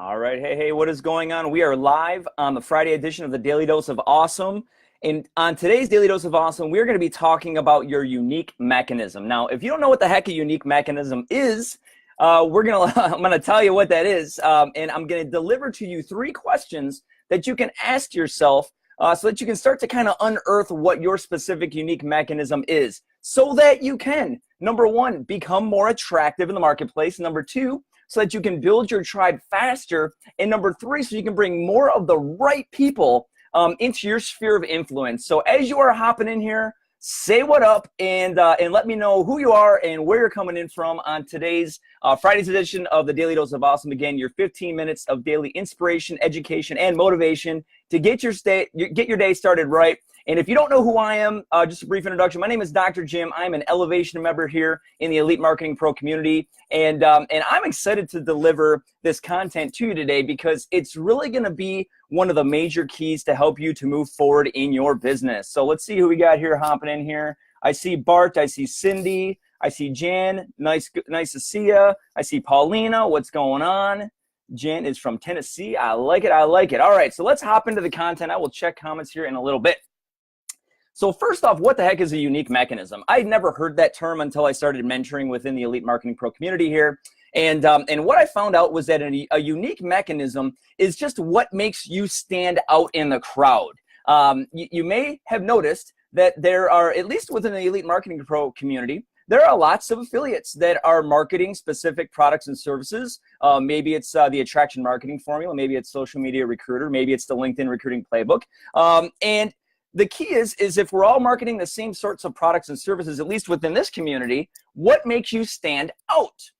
All right. Hey, what is going on? We are live on the Friday edition of the Daily Dose of Awesome. And on today's Daily Dose of Awesome, we're going to be talking about your unique mechanism. Now, if you don't know what the heck a unique mechanism is, I'm going to tell you what that is. And I'm going to deliver to you 3 questions that you can ask yourself so that you can start to kind of unearth what your specific unique mechanism is so that you can, number 1, become more attractive in the marketplace. Number 2, so that you can build your tribe faster. And number 3, so you can bring more of the right people into your sphere of influence. So as you are hopping in here, say what up and let me know who you are and where you're coming in from on today's Friday's edition of the Daily Dose of Awesome. Again, your 15 minutes of daily inspiration, education, and motivation to get your day started right. And if you don't know who I am, just a brief introduction. My name is Dr. Jim. I'm an elevation member here in the Elite Marketing Pro community. And I'm excited to deliver this content to you today because it's really going to be one of the major keys to help you to move forward in your business. So let's see who we got here hopping in here. I see Bart. I see Cindy. I see Jan. Nice to see you. I see Paulina. What's going on? Jan is from Tennessee. I like it. All right, so let's hop into the content. I will check comments here in a little bit. So first off, what the heck is a unique mechanism? I'd never heard that term until I started mentoring within the Elite Marketing Pro community here. And what I found out was that a unique mechanism is just what makes you stand out in the crowd. You may have noticed that there are, at least within the Elite Marketing Pro community, there are lots of affiliates that are marketing specific products and services. Maybe it's the Attraction Marketing Formula, maybe it's Social Media Recruiter, maybe it's the LinkedIn Recruiting Playbook. And the key is if we're all marketing the same sorts of products and services, at least within this community, what makes you stand out?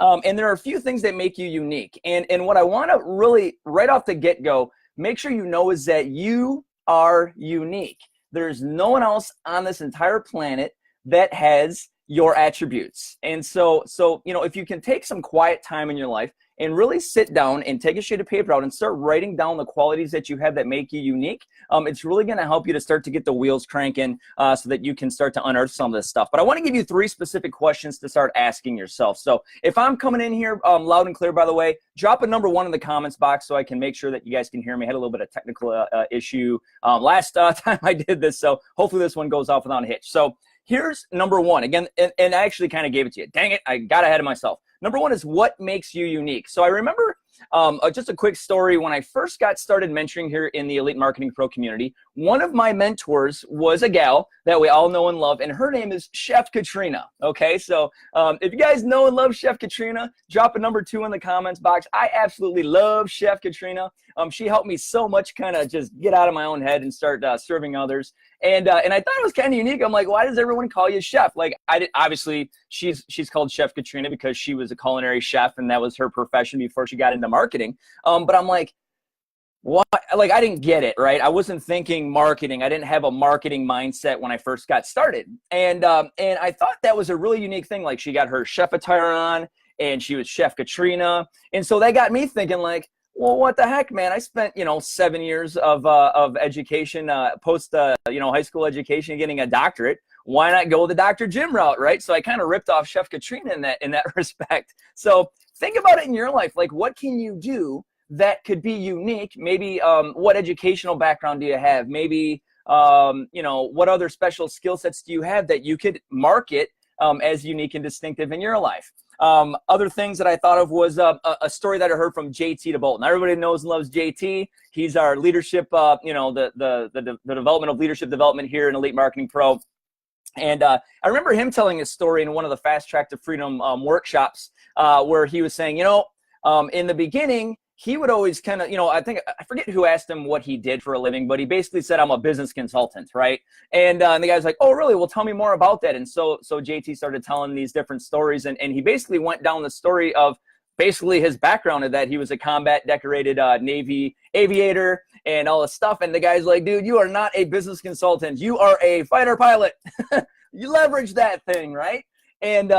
And there are a few things that make you unique. And what I want to really, right off the get-go, make sure you know is that you are unique. There's no one else on this entire planet that has your attributes. And so if you can take some quiet time in your life and really sit down and take a sheet of paper out and start writing down the qualities that you have that make you unique, it's really going to help you to start to get the wheels cranking so that you can start to unearth some of this stuff. But I want to give you 3 specific questions to start asking yourself. So if I'm coming in here loud and clear, by the way, drop a number 1 in the comments box so I can make sure that you guys can hear me. I had a little bit of technical issue last time I did this, so hopefully this one goes off without a hitch. So here's number 1. Again, and I actually kind of gave it to you. Dang it, I got ahead of myself. Number 1 is what makes you unique. So I remember just a quick story. When I first got started mentoring here in the Elite Marketing Pro community, one of my mentors was a gal that we all know and love, and her name is Chef Katrina. Okay, so if you guys know and love Chef Katrina, drop a number 2 in the comments box. I absolutely love Chef Katrina. She helped me so much kind of just get out of my own head and start serving others. And I thought it was kind of unique. I'm like, why does everyone call you chef? Like, obviously she's called Chef Katrina because she was a culinary chef and that was her profession before she got into marketing. But I'm like, why? Like, I didn't get it, right? I wasn't thinking marketing. I didn't have a marketing mindset when I first got started. And I thought that was a really unique thing. Like, she got her chef attire on and she was Chef Katrina. And so that got me thinking, like, well, what the heck, man? I spent, 7 years of education, post, high school education, getting a doctorate. Why not go the Dr. Jim route, right? So I kind of ripped off Chef Katrina in that respect. So think about it in your life. Like, what can you do that could be unique? Maybe what educational background do you have? Maybe, what other special skill sets do you have that you could market as unique and distinctive in your life? Other things that I thought of was a story that I heard from JT DeBolton. Everybody knows and loves JT. He's our leadership, the development of leadership development here in Elite Marketing Pro. And I remember him telling a story in one of the Fast Track to Freedom workshops where he was saying, in the beginning, he would always kind of, I forget who asked him what he did for a living, but he basically said, I'm a business consultant, right? And the guy's like, oh, really? Well, tell me more about that. And so JT started telling these different stories, and he basically went down the story of basically his background of that. He was a combat decorated Navy aviator and all this stuff. And the guy's like, dude, you are not a business consultant. You are a fighter pilot. You leverage that thing, right? And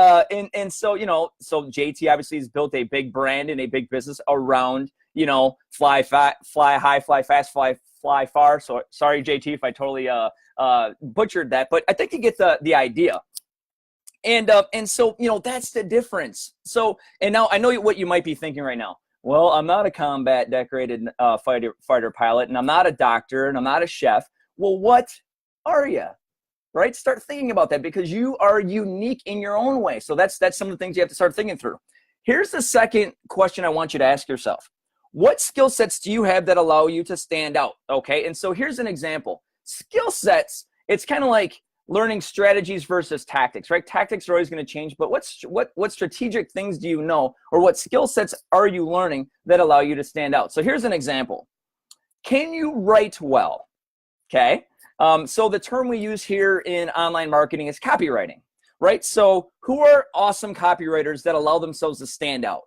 so, so JT obviously has built a big brand and a big business around, fly high, fly fast, fly far. So sorry, JT, if I totally butchered that, but I think you get the idea. And so, that's the difference. So, and now I know what you might be thinking right now. Well, I'm not a combat decorated fighter pilot, and I'm not a doctor, and I'm not a chef. Well, what are you? Right? Start thinking about that, because you are unique in your own way. So that's some of the things you have to start thinking through. Here's the second question I want you to ask yourself. What skill sets do you have that allow you to stand out? Okay, and so here's an example. Skill sets, it's kind of like learning strategies versus tactics, right? Tactics are always going to change, but what strategic things do you know, or what skill sets are you learning that allow you to stand out? So here's an example. Can you write well? Okay. So the term we use here in online marketing is copywriting, right? So who are awesome copywriters that allow themselves to stand out?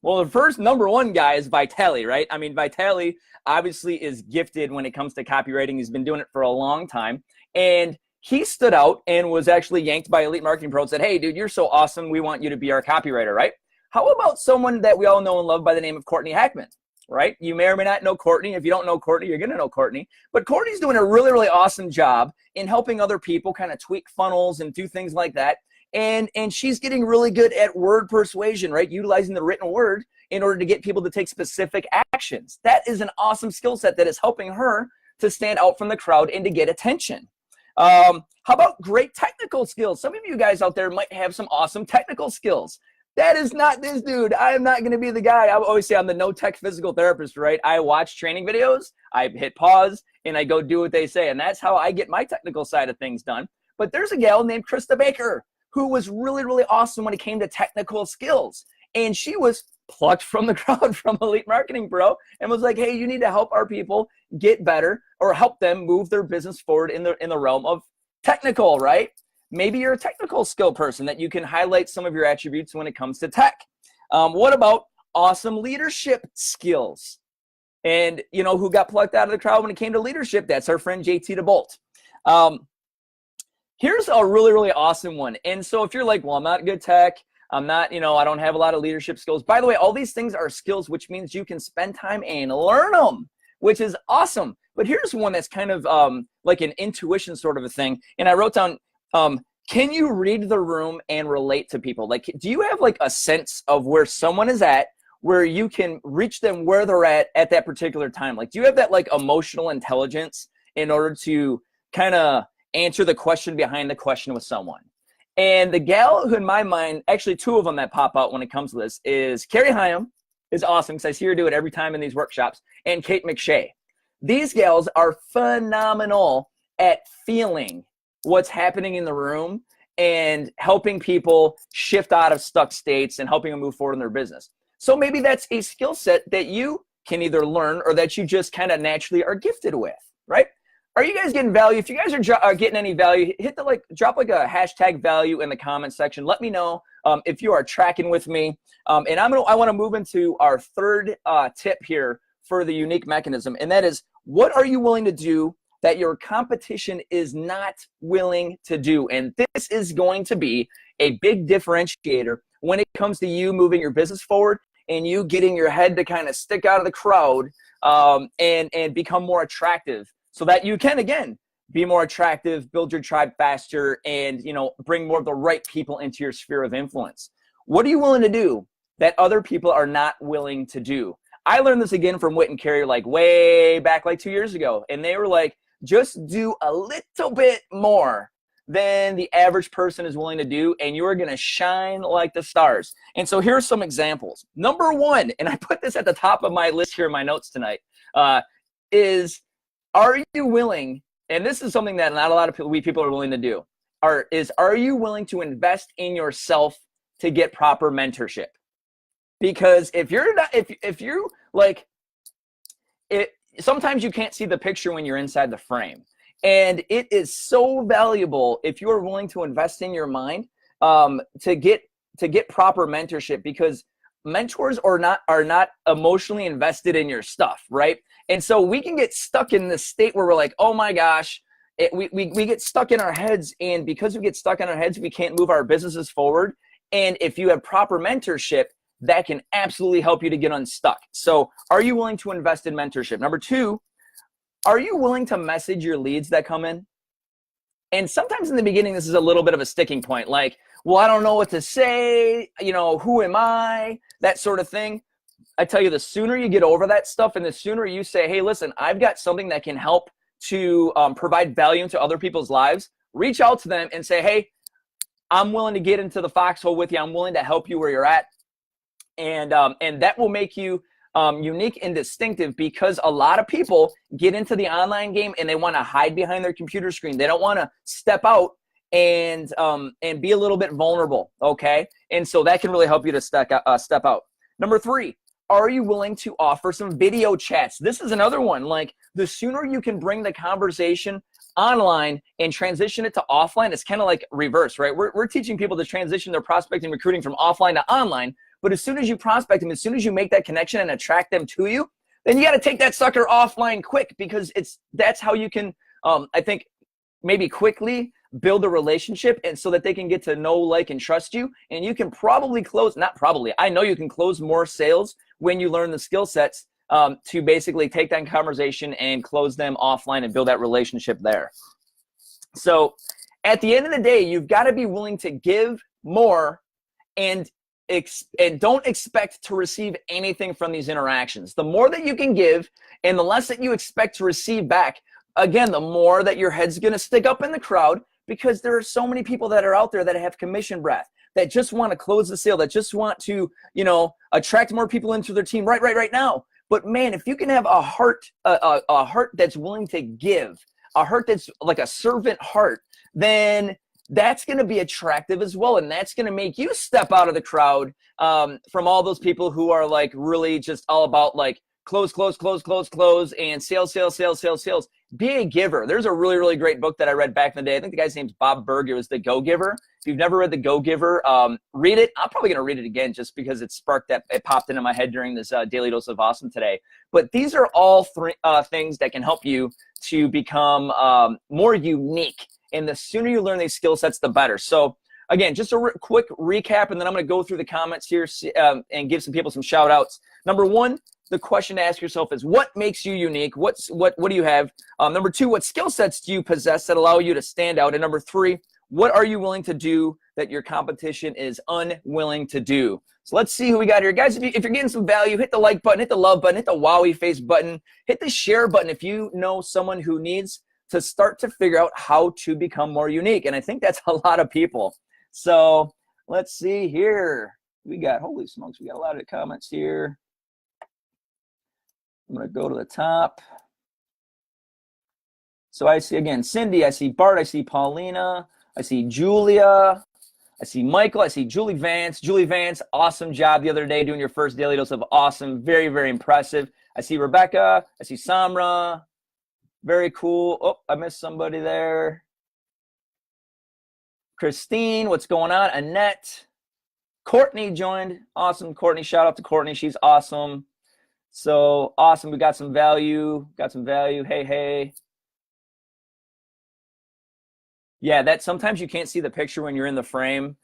Well, the first number one guy is Vitali, right? I mean, Vitali obviously is gifted when it comes to copywriting. He's been doing it for a long time. And he stood out and was actually yanked by Elite Marketing Pro and said, hey, dude, you're so awesome. We want you to be our copywriter, right? How about someone that we all know and love by the name of Courtney Hackman? Right? You may or may not know Courtney. If you don't know Courtney, you're going to know Courtney. But Courtney's doing a really, really awesome job in helping other people kind of tweak funnels and do things like that. And she's getting really good at word persuasion, right? Utilizing the written word in order to get people to take specific actions. That is an awesome skill set that is helping her to stand out from the crowd and to get attention. How about great technical skills? Some of you guys out there might have some awesome technical skills. That is not this dude. I am not going to be the guy. I always say I'm the no-tech physical therapist, right? I watch training videos, I hit pause, and I go do what they say. And that's how I get my technical side of things done. But there's a gal named Krista Baker who was really, really awesome when it came to technical skills. And she was plucked from the crowd from Elite Marketing Pro and was like, hey, you need to help our people get better, or help them move their business forward in the realm of technical, right? Maybe you're a technical skill person that you can highlight some of your attributes when it comes to tech. What about awesome leadership skills? And you know who got plucked out of the crowd when it came to leadership? That's our friend JT DeBolt. Here's a really, really awesome one. And so if you're like, well, I'm not good tech, I'm not, I don't have a lot of leadership skills. By the way, all these things are skills, which means you can spend time and learn them, which is awesome. But here's one that's kind of like an intuition sort of a thing. And I wrote down, can you read the room and relate to people? Like, do you have like a sense of where someone is at, where you can reach them where they're at that particular time? Like, do you have that like emotional intelligence in order to kind of answer the question behind the question with someone? And the gal who in my mind, actually two of them that pop out when it comes to this is Carrie Hyam, is awesome because I see her do it every time in these workshops, and Kate McShay. These gals are phenomenal at feeling what's happening in the room and helping people shift out of stuck states and helping them move forward in their business. So maybe that's a skill set that you can either learn or that you just kind of naturally are gifted with, right? Are you guys getting value? If you guys are getting any value, hit the drop like a hashtag value in the comment section. Let me know if you are tracking with me. And I want to move into our third tip here for the unique mechanism, and that is, what are you willing to do that your competition is not willing to do? And this is going to be a big differentiator when it comes to you moving your business forward and you getting your head to kind of stick out of the crowd and become more attractive, so that you can, again, be more attractive, build your tribe faster, and bring more of the right people into your sphere of influence. What are you willing to do that other people are not willing to do? I learned this again from Whit and Carrie like way back like 2 years ago. And they were like, just do a little bit more than the average person is willing to do, and you're going to shine like the stars. And so here's some examples. Number one, and I put this at the top of my list here in my notes tonight, is, are you willing, and this is something that not a lot of people are willing to do, are you willing to invest in yourself to get proper mentorship? Because if you're not, if you like it, sometimes you can't see the picture when you're inside the frame. And it is so valuable if you're willing to invest in your mind to get proper mentorship, because mentors are not emotionally invested in your stuff, right? And so we can get stuck in this state where we're like, oh my gosh, we get stuck in our heads, and because we get stuck in our heads, we can't move our businesses forward. And if you have proper mentorship, that can absolutely help you to get unstuck. So are you willing to invest in mentorship? Number two, are you willing to message your leads that come in? And sometimes in the beginning, this is a little bit of a sticking point. Like, well, I don't know what to say. Who am I? That sort of thing. I tell you, the sooner you get over that stuff and the sooner you say, hey, listen, I've got something that can help to provide value to other people's lives, reach out to them and say, hey, I'm willing to get into the foxhole with you. I'm willing to help you where you're at. And that will make you unique and distinctive, because a lot of people get into the online game and they want to hide behind their computer screen. They don't want to step out and be a little bit vulnerable, okay? And so that can really help you to step out. Number 3, are you willing to offer some video chats? This is another one. Like, the sooner you can bring the conversation online and transition it to offline, it's kind of like reverse, right? We're teaching people to transition their prospecting recruiting from offline to online. But as soon as you prospect them, as soon as you make that connection and attract them to you, then you got to take that sucker offline quick, because that's how you can, I think, maybe quickly build a relationship, and so that they can get to know, like, and trust you. And you can probably close, not probably, I know you can close more sales when you learn the skill sets to basically take that conversation and close them offline and build that relationship there. So at the end of the day, you've got to be willing to give more and don't expect to receive anything from these interactions. The more that you can give and the less that you expect to receive back, again, the more that your head's going to stick up in the crowd, because there are so many people that are out there that have commission breath, that just want to close the sale, that just want to, attract more people into their team right now. But man, if you can have a heart that's willing to give, a heart that's like a servant heart, then that's going to be attractive as well. And that's going to make you step out of the crowd from all those people who are like really just all about like close, and sales. Be a giver. There's a really, really great book that I read back in the day. I think the guy's name's Bob Burg. It was The Go-Giver. If you've never read The Go-Giver, read it. I'm probably going to read it again just because it popped into my head during this Daily Dose of Awesome today. But these are all things that can help you to become more unique. And the sooner you learn these skill sets, the better. So again, just a quick recap, and then I'm going to go through the comments here and give some people some shout outs. Number 1, the question to ask yourself is, what makes you unique? What do you have? Number 2, what skill sets do you possess that allow you to stand out? And number 3, what are you willing to do that your competition is unwilling to do? So let's see who we got here. Guys, if you're getting some value, hit the like button, hit the love button, hit the wowie face button, hit the share button if you know someone who needs to start to figure out how to become more unique. And I think that's a lot of people. So let's see here. We got, holy smokes, we got a lot of comments here. I'm going to go to the top. So I see, again, Cindy, I see Bart, I see Paulina, I see Julia, I see Michael, I see Julie Vance. Julie Vance, awesome job the other day doing your first Daily Dose of Awesome. Very, very impressive. I see Rebecca, I see Samra. Very cool. Oh, I missed somebody there. Christine, what's going on? Annette. Courtney joined. Awesome, Courtney. Shout out to Courtney. She's awesome. So awesome. We got some value. Hey. Yeah, that sometimes you can't see the picture when you're in the frame.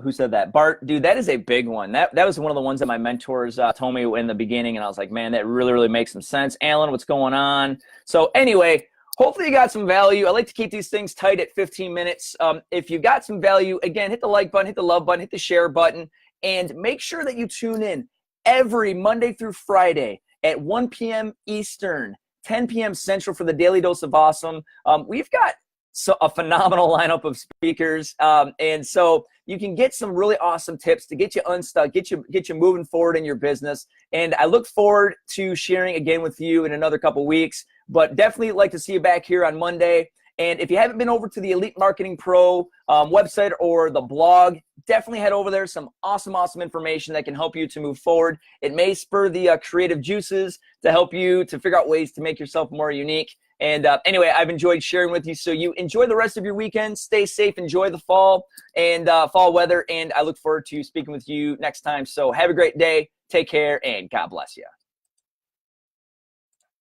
Who said that? Bart, dude, that is a big one. That was one of the ones that my mentors told me in the beginning, and I was like, man, that really, really makes some sense. Alan, what's going on? So anyway, hopefully you got some value. I like to keep these things tight at 15 minutes. If you got some value, again, hit the like button, hit the love button, hit the share button, and make sure that you tune in every Monday through Friday at 1 p.m. Eastern, 10 p.m. Central for the Daily Dose of Awesome. We've got a phenomenal lineup of speakers, and so you can get some really awesome tips to get you unstuck, get you moving forward in your business. And I look forward to sharing again with you in another couple weeks, but definitely like to see you back here on Monday. And if you haven't been over to the Elite Marketing Pro website or the blog, definitely head over there. Some awesome information that can help you to move forward. It may spur the creative juices to help you to figure out ways to make yourself more unique. And anyway, I've enjoyed sharing with you. So you enjoy the rest of your weekend. Stay safe. Enjoy the fall and fall weather. And I look forward to speaking with you next time. So have a great day. Take care and God bless you.